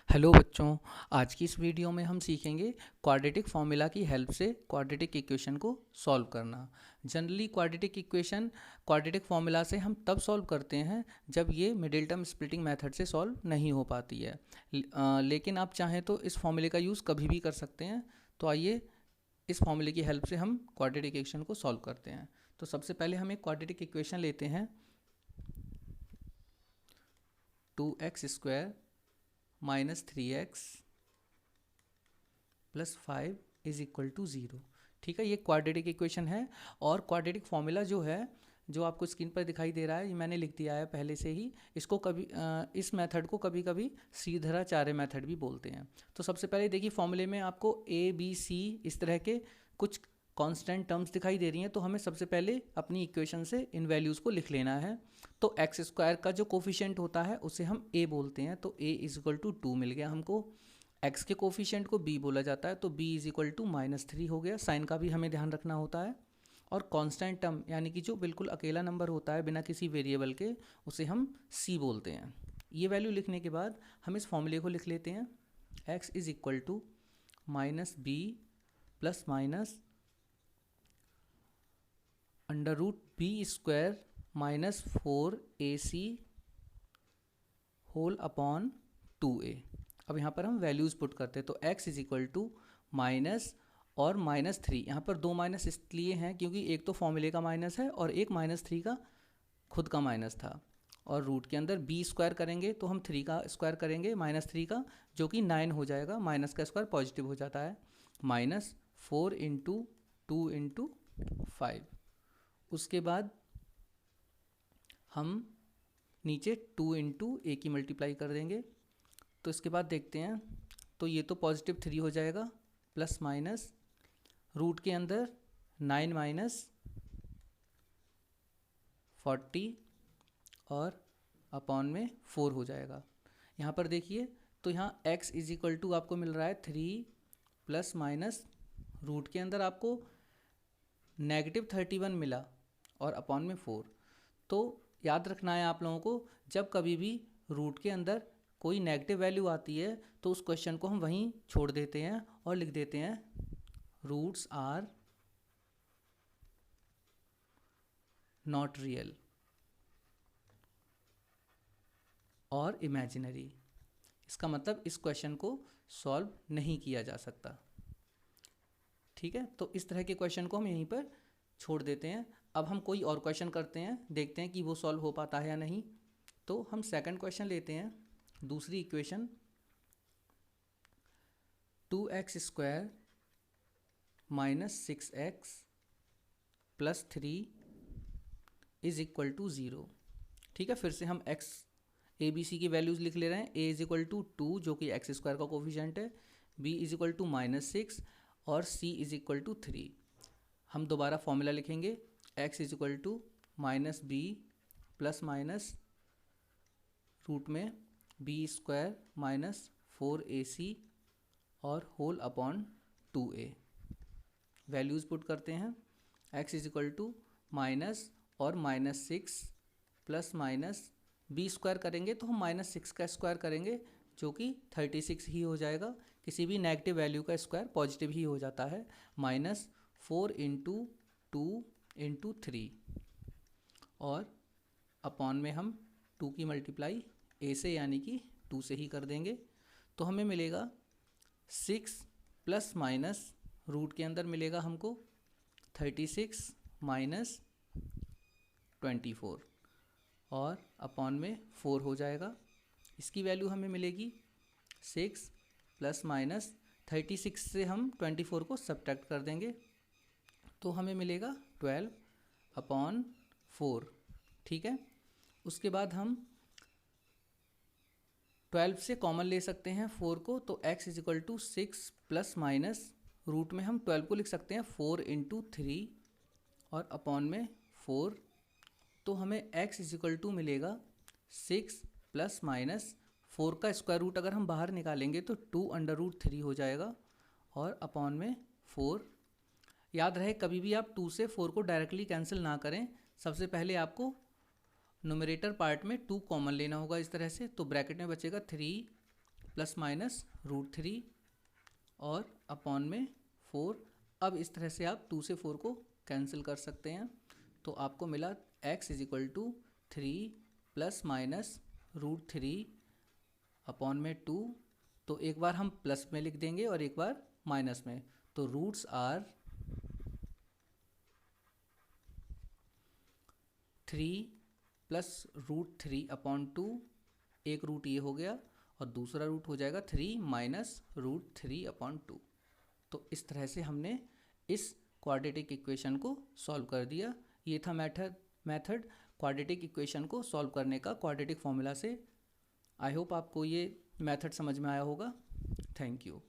Hello बच्चों। आज की इस वीडियो में हम सीखेंगे क्वाड्रेटिक फार्मूला की हेल्प से क्वाड्रेटिक इक्वेशन को सॉल्व करना। जनरली क्वाड्रेटिक फार्मूला से हम तब सॉल्व करते हैं जब ये मिडिल टर्म स्प्लिटिंग मेथड से सॉल्व नहीं हो पाती है। लेकिन आप चाहें तो इस फार्मूले का यूज़ कभी भी कर सकते हैं। तो आइए इस फार्मूले की हेल्प से हम क्वाड्रेटिक इक्वेशन को सॉल्व करते हैं। तो सबसे पहले हम एक क्वाड्रेटिक इक्वेशन लेते हैं। 2x² minus 3x plus 5 is equal to 0। ठीक है, ये क्वाड्रेटिक इक्वेशन है। और क्वाड्रेटिक फॉर्मूला जो है, जो आपको स्क्रीन पर दिखाई दे रहा है, ये मैंने लिख दिया है पहले से ही। इसको इस मेथड को कभी कभी श्रीधराचार्य मेथड भी बोलते हैं। तो सबसे पहले देखिए, फॉर्मूले में आपको ए बी सी इस तरह के कुछ कांस्टेंट टर्म्स दिखाई दे रही हैं। तो हमें सबसे पहले अपनी इक्वेशन से इन वैल्यूज़ को लिख लेना है। तो x² का जो कोफिशिएंट होता है उसे हम a बोलते हैं। तो a इज इक्वल टू 2 मिल गया हमको। x के कोफिशिएंट को b बोला जाता है, तो b इज इक्वल टू -3 हो गया। साइन का भी हमें ध्यान रखना होता है। और कांस्टेंट टर्म यानी कि जो बिल्कुल अकेला नंबर होता है बिना किसी वेरिएबल के, उसे हम c बोलते हैं। ये वैल्यू लिखने के बाद हम इस फॉर्मूले को लिख लेते हैं। x is equal to -b plus minus √b² minus 4ac whole upon 2a। अब यहाँ पर हम वैल्यूज़ पुट करते हैं। तो x is equal to minus और -3। यहाँ पर दो माइनस इसलिए हैं क्योंकि एक तो फॉर्मूले का माइनस है और एक -3 का खुद का माइनस था। और रूट के अंदर b² करेंगे तो हम 3 का स्क्वायर करेंगे -3 का, जो कि 9 हो जाएगा। माइनस का स्क्वायर पॉजिटिव हो जाता है। -4 इंटू 2 इंटू 5। उसके बाद हम नीचे 2 इंटू ए की मल्टीप्लाई कर देंगे। तो इसके बाद देखते हैं, तो ये तो +3 हो जाएगा, प्लस माइनस रूट के अंदर 9 माइनस 40 और अपॉन में 4 हो जाएगा। यहाँ पर देखिए, तो यहाँ x इज इक्वल टू आपको मिल रहा है 3 प्लस माइनस रूट के अंदर आपको -31 मिला और अपॉन में 4। तो याद रखना है आप लोगों को, जब कभी भी रूट के अंदर कोई नेगेटिव वैल्यू आती है तो उस क्वेश्चन को हम वहीं छोड़ देते हैं और लिख देते हैं रूट्स आर नॉट रियल और इमेजिनरी। इसका मतलब इस क्वेश्चन को सॉल्व नहीं किया जा सकता। ठीक है, तो इस तरह के क्वेश्चन को हम यहीं पर छोड़ देते हैं। अब हम कोई और क्वेश्चन करते हैं, देखते हैं कि वो सॉल्व हो पाता है या नहीं। तो हम सेकंड क्वेश्चन लेते हैं। दूसरी equation 2x² minus 6x plus 3 is equal to 0। ठीक है, फिर से हम x a b c की वैल्यूज़ लिख ले रहे हैं। a इज इक्वल टू 2 जो कि x² का कोफिशिएंट है, b इज इक्वल टू -6 और c इज इक्वल टू 3। हम दोबारा फॉर्मूला लिखेंगे। x is equal to -b plus minus root में b² माइनस 4ac और whole upon 2a। Values put करते हैं। x is equal to minus और -6 प्लस माइनस b² करेंगे तो हम -6 का स्क्वायर करेंगे, जो कि 36 ही हो जाएगा। किसी भी नेगेटिव वैल्यू का स्क्वायर पॉजिटिव ही हो जाता है। -4 इंटू 2 इंटू 3 और अपॉन में हम 2 की मल्टीप्लाई a से यानी कि 2 से ही कर देंगे। तो हमें मिलेगा 6 प्लस माइनस रूट के अंदर मिलेगा हमको 36 माइनस 24 और अपॉन में 4 हो जाएगा। इसकी वैल्यू हमें मिलेगी 6 प्लस माइनस 36 से हम 24 को सब्ट्रैक्ट कर देंगे तो हमें मिलेगा 12 अपॉन 4। ठीक है, उसके बाद हम 12 से कॉमन ले सकते हैं 4 को। तो x is equal to 6 plus minus root में हम 12 को लिख सकते हैं 4 इंटू 3 और अपॉन में 4। तो हमें x इज इक्वल टू मिलेगा 6 प्लस माइनस 4 का स्क्वायर रूट अगर हम बाहर निकालेंगे तो 2√3 हो जाएगा और अपॉन में 4। याद रहे, कभी भी आप 2 से 4 को डायरेक्टली कैंसिल ना करें। सबसे पहले आपको न्यूमरेटर पार्ट में 2 कॉमन लेना होगा इस तरह से। तो ब्रैकेट में बचेगा 3 प्लस माइनस √3 और अपॉन में 4। अब इस तरह से आप 2 से 4 को कैंसिल कर सकते हैं, तो आपको मिला x is equal to 3 plus minus √3 upon में 2। तो एक बार हम प्लस में लिख देंगे और एक बार माइनस में। तो रूट्स आर 3 प्लस √3 अपॉन 2, एक रूट ये हो गया और दूसरा रूट हो जाएगा 3 माइनस √3 अपॉन 2। तो इस तरह से हमने इस क्वाड्रेटिक इक्वेशन को सॉल्व कर दिया। ये था मेथड क्वाड्रेटिक इक्वेशन को सॉल्व करने का क्वाड्रेटिक फॉर्मूला से। आई होप आपको ये मेथड समझ में आया होगा। Thank you.